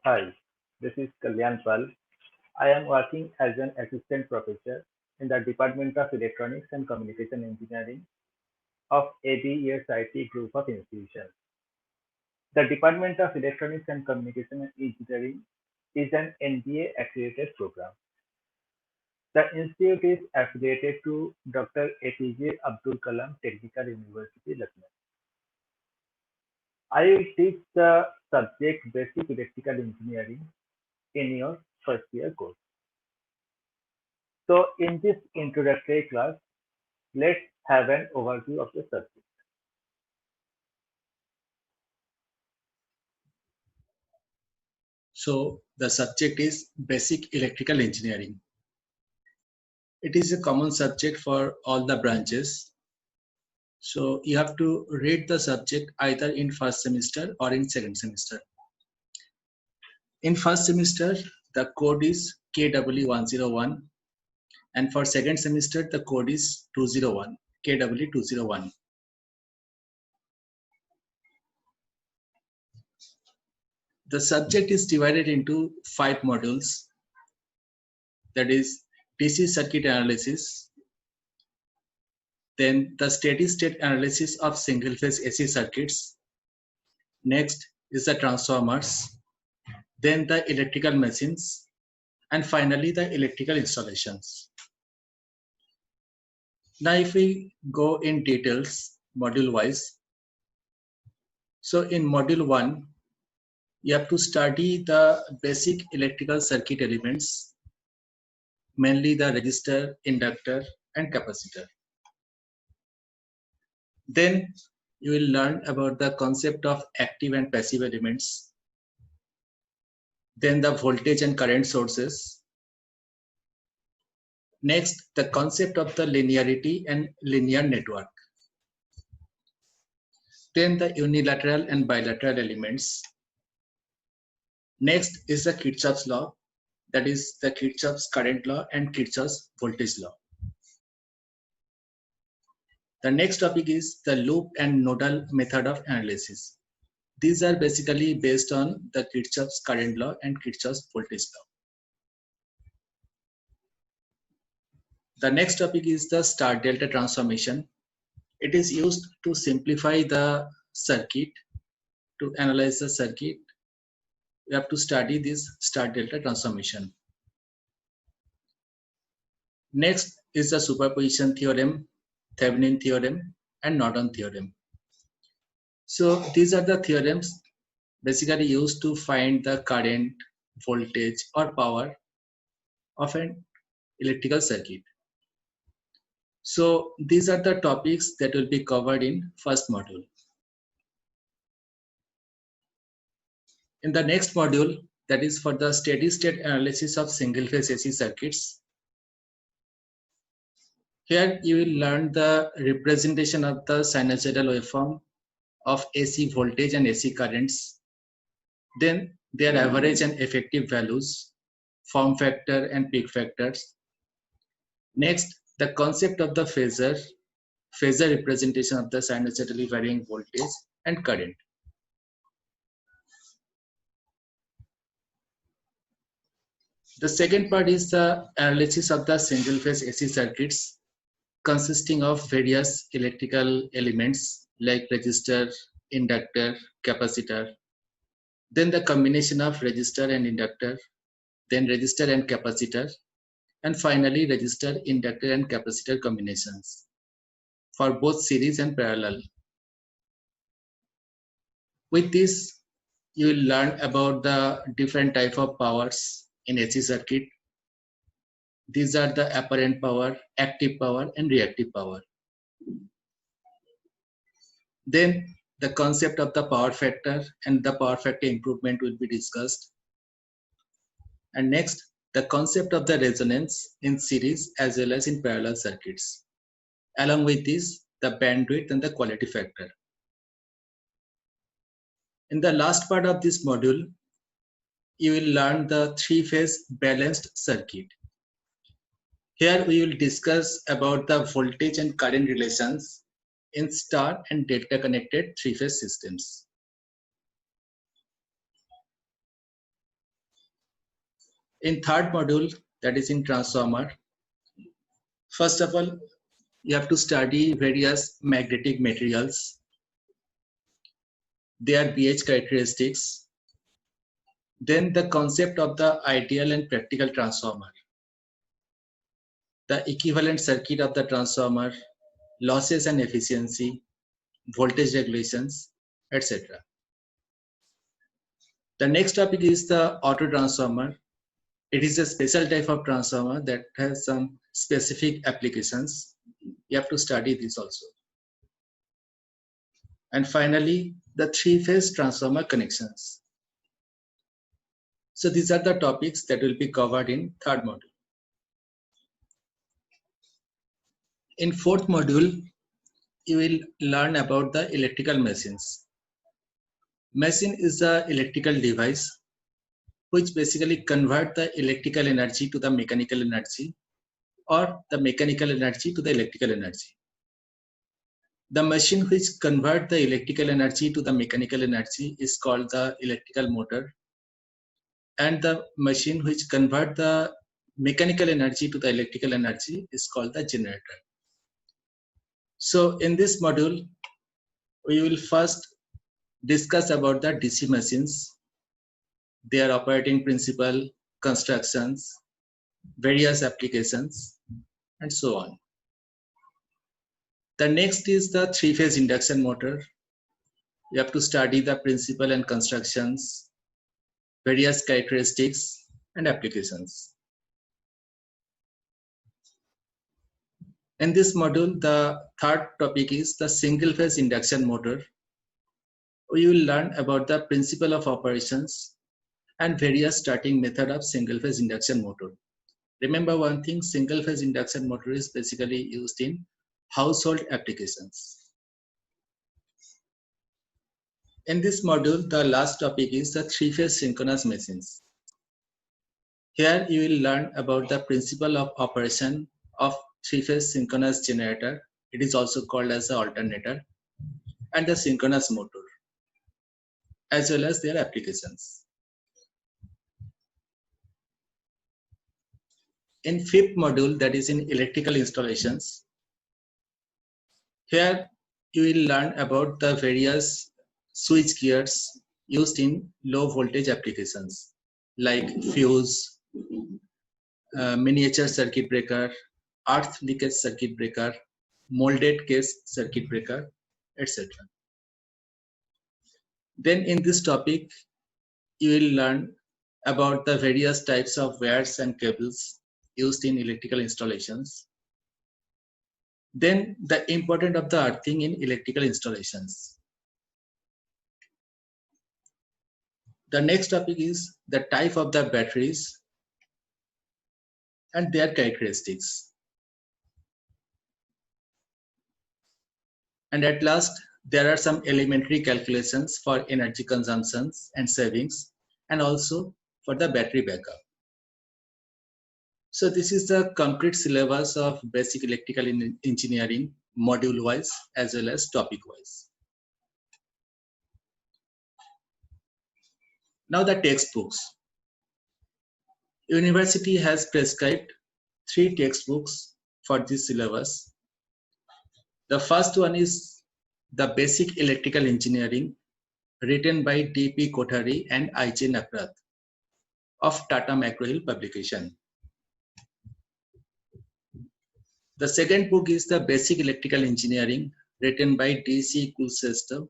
Hi, this is Kalyan Pal. I am working as an assistant professor in the Department of Electronics and Communication Engineering of ABESIT Group of Institutions. The Department of Electronics and Communication Engineering is an NBA accredited program. The institute is affiliated to Dr. APJ Abdul Kalam Technical University, Lucknow. I will teach the subject Basic Electrical Engineering in your first year course. So in this introductory class, let's have an overview of the subject. So the subject is Basic Electrical Engineering. It is a common subject for all the branches. So you have to read the subject either in first semester or in second semester. In first semester, the code is KW101, and for second semester, the code is 201, KW201. The subject is divided into 5 modules, that is DC circuit analysis, then the steady state analysis of single phase AC circuits. Next is the transformers, then the electrical machines, and finally the electrical installations. Now if we go in details module wise, so in module 1, you have to study the basic electrical circuit elements, mainly the resistor, inductor, and capacitor. Then you will learn about the concept of active and passive elements, then the voltage and current sources. Next, the concept of the linearity and linear network. Then the unilateral and bilateral elements. Next is the Kirchhoff's law, that is the Kirchhoff's current law and Kirchhoff's voltage law. The next topic is the loop and nodal method of analysis. These are basically based on the Kirchhoff's current law and Kirchhoff's voltage law. The next topic is the star delta transformation. It is used to simplify the circuit. To analyze the circuit, you have to study this star delta transformation. Next is the superposition theorem, Thevenin theorem, and Norton theorem. So these are the theorems basically used to find the current, voltage, or power of an electrical circuit. So these are the topics that will be covered in first module. In the next module, that is for the steady state analysis of single phase AC circuits, here you will learn the representation of the sinusoidal waveform of AC voltage and AC currents, then their average and effective values, form factor and peak factors. Next, the concept of the phasor representation of the sinusoidally varying voltage and current. The second part is the analysis of the single phase AC circuits consisting of various electrical elements like resistor, inductor, capacitor, then the combination of resistor and inductor, then resistor and capacitor, and finally resistor, inductor, and capacitor combinations for both series and parallel. With this, you will learn about the different type of powers in AC circuit. These are the apparent power, active power, and reactive power. Then the concept of the power factor and the power factor improvement will be discussed. And next, the concept of the resonance in series as well as in parallel circuits. Along with this, the bandwidth and the quality factor. In the last part of this module, you will learn the three-phase balanced circuit. Here we will discuss about the voltage and current relations in star and delta connected three-phase systems. In third module, that is in transformer, first of all, you have to study various magnetic materials, their BH characteristics, then the concept of the ideal and practical transformer, the equivalent circuit of the transformer, losses and efficiency, voltage regulations, etc. The next topic is the auto transformer. It is a special type of transformer that has some specific applications. You have to study this also. And finally, the three-phase transformer connections. So these are the topics that will be covered in third module. In fourth module, you will learn about the electrical machines. Machine is an electrical device which basically convert the electrical energy to the mechanical energy or the mechanical energy to the electrical energy. The machine which convert the electrical energy to the mechanical energy is called the electrical motor, and the machine which convert the mechanical energy to the electrical energy is called the generator. So in this module, we will first discuss about the DC machines, their operating principle, constructions, various applications, and so on. The next is the three-phase induction motor. You have to study the principle and constructions, various characteristics, and applications. In this module, the third topic is the single-phase induction motor. We will learn about the principle of operations and various starting method of single-phase induction motor. Remember one thing, single-phase induction motor is basically used in household applications. In this module, the last topic is the three-phase synchronous machines. Here you will learn about the principle of operation of three-phase synchronous generator. It is also called as the alternator, and the synchronous motor, as well as their applications. In fifth module, that is in electrical installations, here you will learn about the various switch gears used in low voltage applications like fuse, miniature circuit breaker, earth leakage circuit breaker, molded case circuit breaker, etc. Then in this topic, you will learn about the various types of wires and cables used in electrical installations. Then the importance of the earthing in electrical installations. The next topic is the type of the batteries and their characteristics. And at last, there are some elementary calculations for energy consumptions and savings, and also for the battery backup. So this is the complete syllabus of basic electrical engineering, module-wise as well as topic-wise. Now the textbooks. University has prescribed 3 textbooks for this syllabus. The first one is the Basic Electrical Engineering, written by D.P. Kothari and I.J. Nakrath of Tata McGraw-Hill Publication. The second book is the Basic Electrical Engineering, written by D.C. Kulshrestha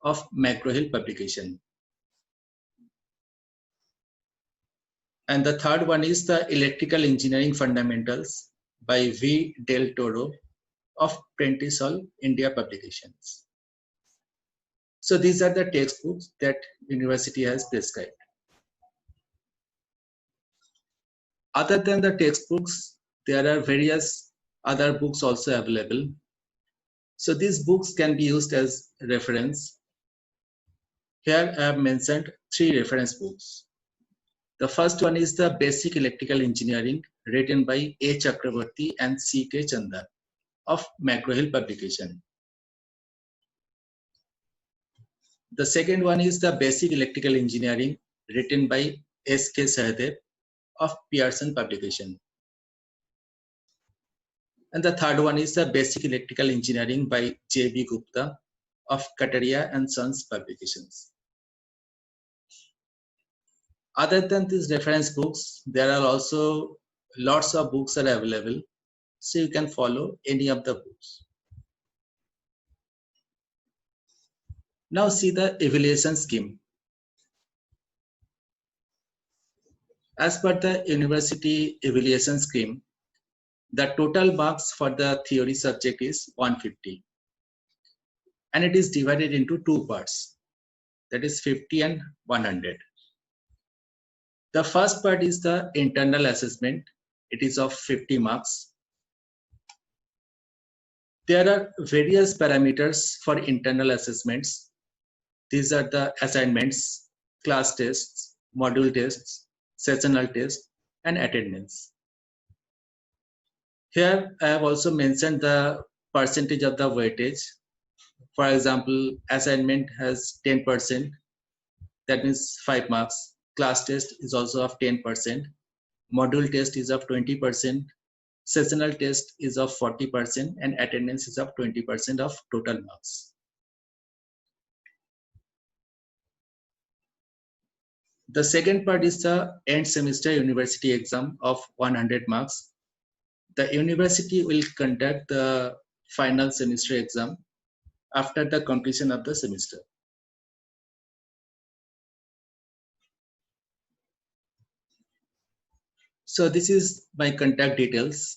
of McGraw-Hill Publication. And the third one is the Electrical Engineering Fundamentals by V. Del Toro of Prentice Hall, India Publications. So these are the textbooks that university has prescribed. Other than the textbooks, there are various other books also available. So these books can be used as reference. Here I have mentioned 3 reference books. The first one is the Basic Electrical Engineering, written by A. Chakravarti and C. K. Chanda of McGraw-Hill Publication. The second one is the Basic Electrical Engineering, written by S. K. Sahadev of Pearson publication. And the third one is the Basic Electrical Engineering by J.B. Gupta of Kataria and Sons publications. Other than these reference books, there are also lots of books are available, so you can follow any of the books. Now see the evaluation scheme. As per the university evaluation scheme, the total marks for the theory subject is 150. And it is divided into two parts, that is 50 and 100. The first part is the internal assessment. It is of 50 marks. There are various parameters for internal assessments. These are the assignments, class tests, module tests, sessional tests, and attendance. Here I have also mentioned the percentage of the weightage. For example, assignment has 10%, that means 5 marks. Class test is also of 10%. Module test is of 20%. Sessional test is of 40%, and attendance is of 20% of total marks. The second part is the end semester university exam of 100 marks. The university will conduct the final semester exam after the completion of the semester. So this is my contact details.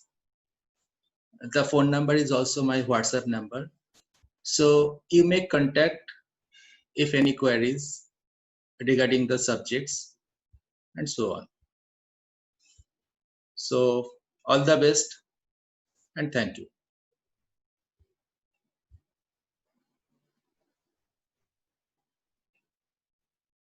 The phone number is also my WhatsApp number. So you may contact if any queries regarding the subjects and so on. So all the best and thank you.